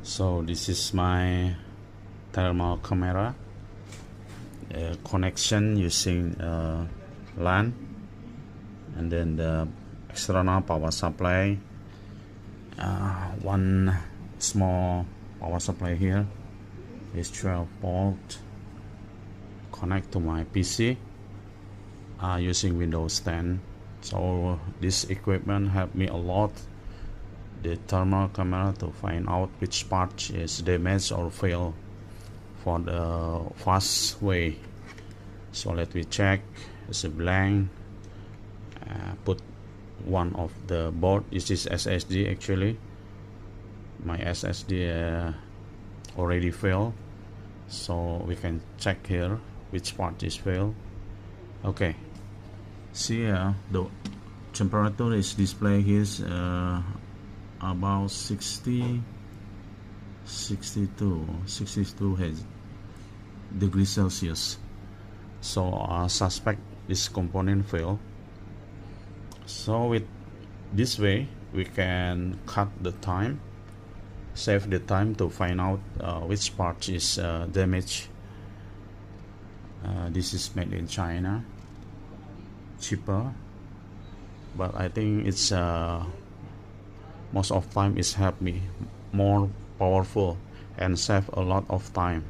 So this is my thermal camera connection using LAN, and then the external power supply, one small power supply here is 12 volt, connect to my PC using Windows 10. So this equipment helped me a lot, the thermal camera, to find out which part is damaged or fail for the fast way. So let me check. It's a blank. Put one of the board. This is SSD actually. My SSD already failed, so we can check here which part is failed. Okay, see here the temperature is displayed here about 62 degrees Celsius. So I suspect this component failed. So with this way we can cut the time, save the time to find out which part is damaged. This is made in China, cheaper, but I think it's most of time it's helped me more powerful and save a lot of time.